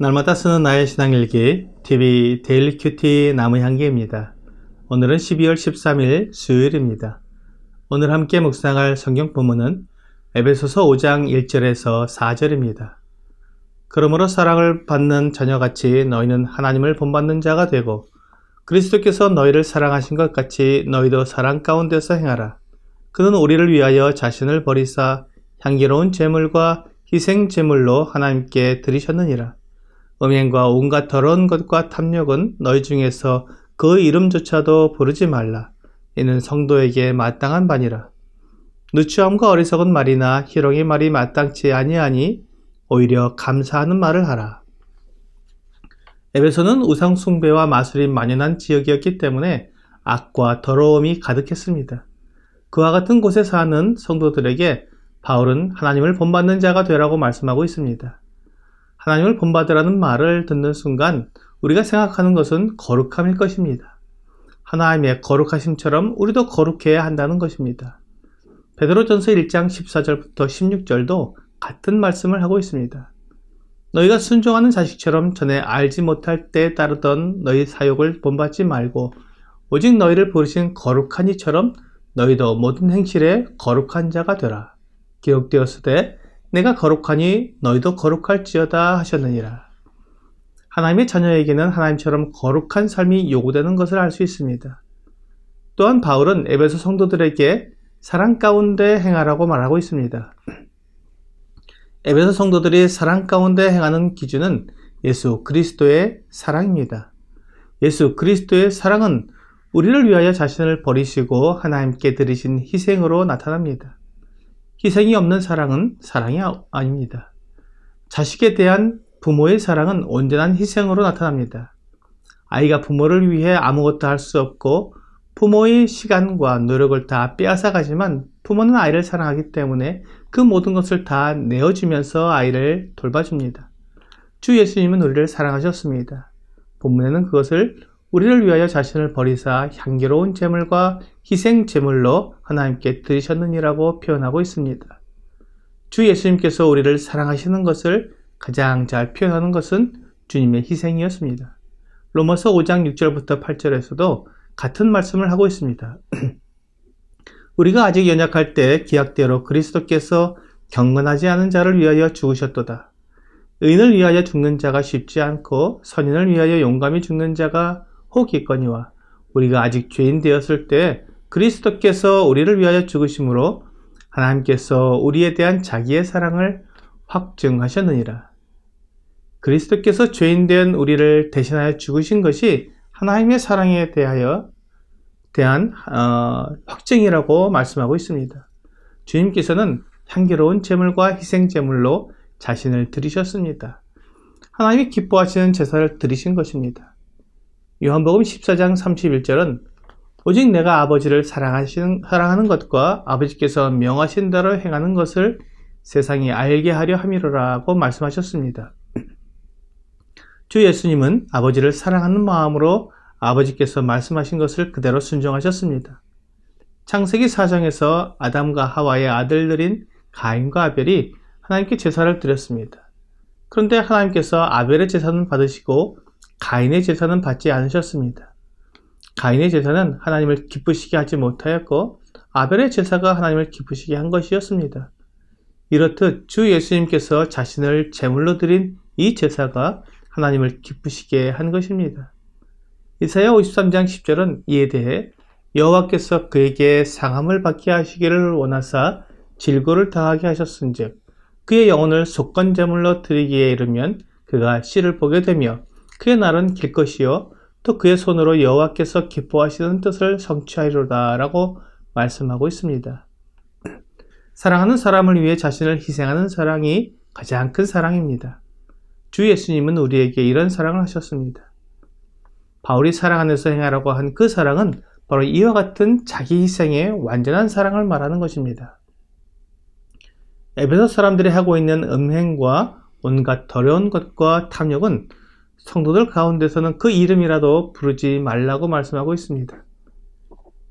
날마다 쓰는 나의 신앙일기 TV 데일리 큐티 나무향기입니다. 오늘은 12월 13일 수요일입니다. 오늘 함께 묵상할 성경 본문은 에베소서 5장 1절에서 4절입니다. 그러므로 사랑을 받는 자녀같이 너희는 하나님을 본받는 자가 되고 그리스도께서 너희를 사랑하신 것 같이 너희도 사랑 가운데서 행하라. 그는 우리를 위하여 자신을 버리사 향기로운 제물과 희생 제물로 하나님께 드리셨느니라. 음행과 온갖 더러운 것과 탐욕은 너희 중에서 그 이름조차도 부르지 말라. 이는 성도에게 마땅한 바니라. 누추함과 어리석은 말이나 희롱의 말이 마땅치 아니하니 오히려 감사하는 말을 하라. 에베소는 우상 숭배와 마술이 만연한 지역이었기 때문에 악과 더러움이 가득했습니다. 그와 같은 곳에 사는 성도들에게 바울은 하나님을 본받는 자가 되라고 말씀하고 있습니다. 하나님을 본받으라는 말을 듣는 순간 우리가 생각하는 것은 거룩함일 것입니다. 하나님의 거룩하심처럼 우리도 거룩해야 한다는 것입니다. 베드로전서 1장 14절부터 16절도 같은 말씀을 하고 있습니다. 너희가 순종하는 자식처럼 전에 알지 못할 때에 따르던 너희 사욕을 본받지 말고 오직 너희를 부르신 거룩한 이처럼 너희도 모든 행실에 거룩한 자가 되라. 기록되었으되 내가 거룩하니 너희도 거룩할지어다 하셨느니라. 하나님의 자녀에게는 하나님처럼 거룩한 삶이 요구되는 것을 알 수 있습니다. 또한 바울은 에베소 성도들에게 사랑 가운데 행하라고 말하고 있습니다. 에베소 성도들이 사랑 가운데 행하는 기준은 예수 그리스도의 사랑입니다. 예수 그리스도의 사랑은 우리를 위하여 자신을 버리시고 하나님께 드리신 희생으로 나타납니다. 희생이 없는 사랑은 사랑이 아닙니다. 자식에 대한 부모의 사랑은 온전한 희생으로 나타납니다. 아이가 부모를 위해 아무것도 할 수 없고 부모의 시간과 노력을 다 빼앗아가지만 부모는 아이를 사랑하기 때문에 그 모든 것을 다 내어주면서 아이를 돌봐줍니다. 주 예수님은 우리를 사랑하셨습니다. 본문에는 그것을 우리를 위하여 자신을 버리사 향기로운 제물과 희생 제물로 하나님께 드리셨느니라고 표현하고 있습니다. 주 예수님께서 우리를 사랑하시는 것을 가장 잘 표현하는 것은 주님의 희생이었습니다. 로마서 5장 6절부터 8절에서도 같은 말씀을 하고 있습니다. 우리가 아직 연약할 때 기약대로 그리스도께서 경건하지 않은 자를 위하여 죽으셨도다. 의인을 위하여 죽는 자가 쉽지 않고 선인을 위하여 용감히 죽는 자가 혹 있거니와 우리가 아직 죄인 되었을 때 그리스도께서 우리를 위하여 죽으심으로 하나님께서 우리에 대한 자기의 사랑을 확증하셨느니라. 그리스도께서 죄인 된 우리를 대신하여 죽으신 것이 하나님의 사랑에 대한 확증이라고 말씀하고 있습니다. 주님께서는 향기로운 제물과 희생 제물로 자신을 드리셨습니다. 하나님이 기뻐하시는 제사를 드리신 것입니다. 요한복음 14장 31절은 오직 내가 아버지를 사랑하는 것과 아버지께서 명하신 대로 행하는 것을 세상이 알게 하려 함이로라고 말씀하셨습니다. 주 예수님은 아버지를 사랑하는 마음으로 아버지께서 말씀하신 것을 그대로 순종하셨습니다. 창세기 4장에서 아담과 하와의 아들들인 가인과 아벨이 하나님께 제사를 드렸습니다. 그런데 하나님께서 아벨의 제사는 받으시고 가인의 제사는 받지 않으셨습니다. 가인의 제사는 하나님을 기쁘시게 하지 못하였고 아벨의 제사가 하나님을 기쁘시게 한 것이었습니다. 이렇듯 주 예수님께서 자신을 제물로 드린 이 제사가 하나님을 기쁘시게 한 것입니다. 이사야 53장 10절은 이에 대해 여호와께서 그에게 상함을 받게 하시기를 원하사 질고를 당하게 하셨은즉 그의 영혼을 속건 제물로 드리기에 이르면 그가 씨를 보게 되며 그의 날은 길 것이요 또 그의 손으로 여호와께서 기뻐하시는 뜻을 성취하리로다 라고 말씀하고 있습니다. 사랑하는 사람을 위해 자신을 희생하는 사랑이 가장 큰 사랑입니다. 주 예수님은 우리에게 이런 사랑을 하셨습니다. 바울이 사랑 안에서 행하라고 한 그 사랑은 바로 이와 같은 자기 희생의 완전한 사랑을 말하는 것입니다. 에베소 사람들이 하고 있는 음행과 온갖 더러운 것과 탐욕은 성도들 가운데서는 그 이름이라도 부르지 말라고 말씀하고 있습니다.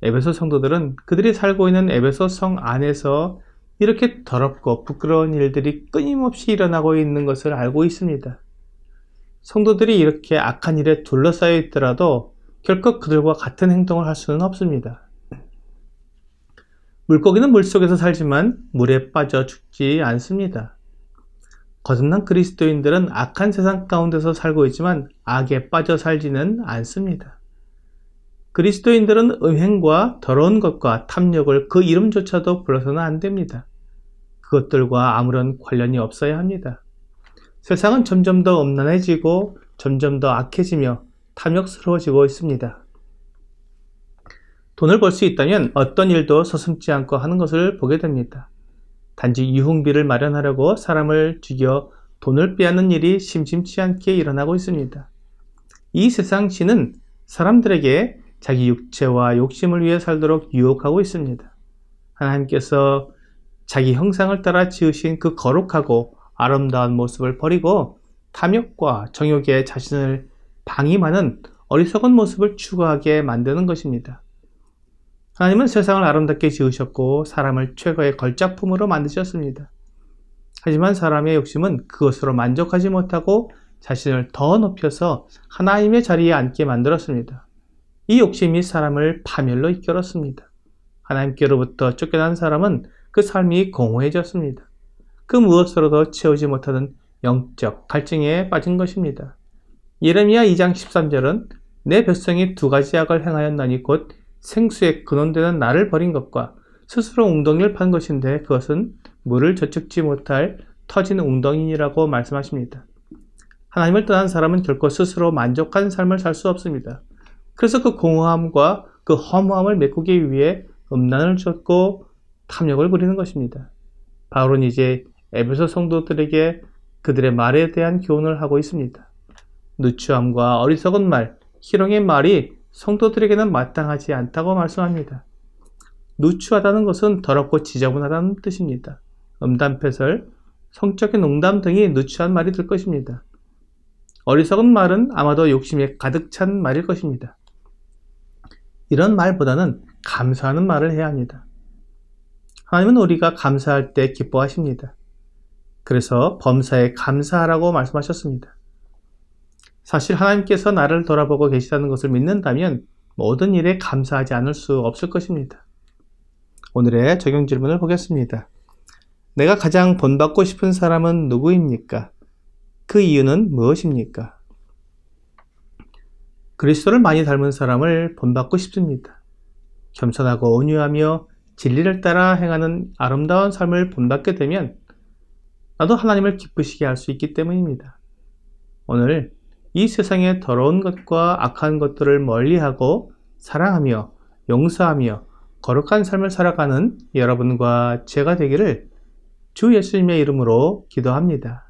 에베소 성도들은 그들이 살고 있는 에베소 성 안에서 이렇게 더럽고 부끄러운 일들이 끊임없이 일어나고 있는 것을 알고 있습니다. 성도들이 이렇게 악한 일에 둘러싸여 있더라도 결코 그들과 같은 행동을 할 수는 없습니다. 물고기는 물속에서 살지만 물에 빠져 죽지 않습니다. 거듭난 그리스도인들은 악한 세상 가운데서 살고 있지만 악에 빠져 살지는 않습니다. 그리스도인들은 음행과 더러운 것과 탐욕을 그 이름조차도 불러서는 안 됩니다. 그것들과 아무런 관련이 없어야 합니다. 세상은 점점 더 음란해지고 점점 더 악해지며 탐욕스러워지고 있습니다. 돈을 벌 수 있다면 어떤 일도 서슴지 않고 하는 것을 보게 됩니다. 단지 유흥비를 마련하려고 사람을 죽여 돈을 빼앗는 일이 심심치 않게 일어나고 있습니다. 이 세상 신은 사람들에게 자기 육체와 욕심을 위해 살도록 유혹하고 있습니다. 하나님께서 자기 형상을 따라 지으신 그 거룩하고 아름다운 모습을 버리고 탐욕과 정욕에 자신을 방임하는 어리석은 모습을 추구하게 만드는 것입니다. 하나님은 세상을 아름답게 지으셨고 사람을 최고의 걸작품으로 만드셨습니다. 하지만 사람의 욕심은 그것으로 만족하지 못하고 자신을 더 높여서 하나님의 자리에 앉게 만들었습니다. 이 욕심이 사람을 파멸로 이끌었습니다. 하나님께로부터 쫓겨난 사람은 그 삶이 공허해졌습니다. 그 무엇으로도 채우지 못하는 영적 갈증에 빠진 것입니다. 예레미야 2장 13절은 내 백성이 두 가지 악을 행하였나니 곧 생수의 근원되는 나를 버린 것과 스스로 웅덩이를 판 것인데 그것은 물을 저축지 못할 터진 웅덩이라고 말씀하십니다. 하나님을 떠난 사람은 결코 스스로 만족한 삶을 살 수 없습니다. 그래서 그 공허함과 그 허무함을 메꾸기 위해 음란을 쫓고 탐욕을 부리는 것입니다. 바울은 이제 에베소 성도들에게 그들의 말에 대한 교훈을 하고 있습니다. 누추함과 어리석은 말, 희롱의 말이 성도들에게는 마땅하지 않다고 말씀합니다. 누추하다는 것은 더럽고 지저분하다는 뜻입니다. 음담패설, 성적인 농담 등이 누추한 말이 될 것입니다. 어리석은 말은 아마도 욕심에 가득 찬 말일 것입니다. 이런 말보다는 감사하는 말을 해야 합니다. 하나님은 우리가 감사할 때 기뻐하십니다. 그래서 범사에 감사하라고 말씀하셨습니다. 사실 하나님께서 나를 돌아보고 계시다는 것을 믿는다면 모든 일에 감사하지 않을 수 없을 것입니다. 오늘의 적용 질문을 보겠습니다. 내가 가장 본받고 싶은 사람은 누구입니까? 그 이유는 무엇입니까? 그리스도를 많이 닮은 사람을 본받고 싶습니다. 겸손하고 온유하며 진리를 따라 행하는 아름다운 삶을 본받게 되면 나도 하나님을 기쁘시게 할 수 있기 때문입니다. 오늘 이 세상의 더러운 것과 악한 것들을 멀리하고 사랑하며 용서하며 거룩한 삶을 살아가는 여러분과 제가 되기를 주 예수님의 이름으로 기도합니다.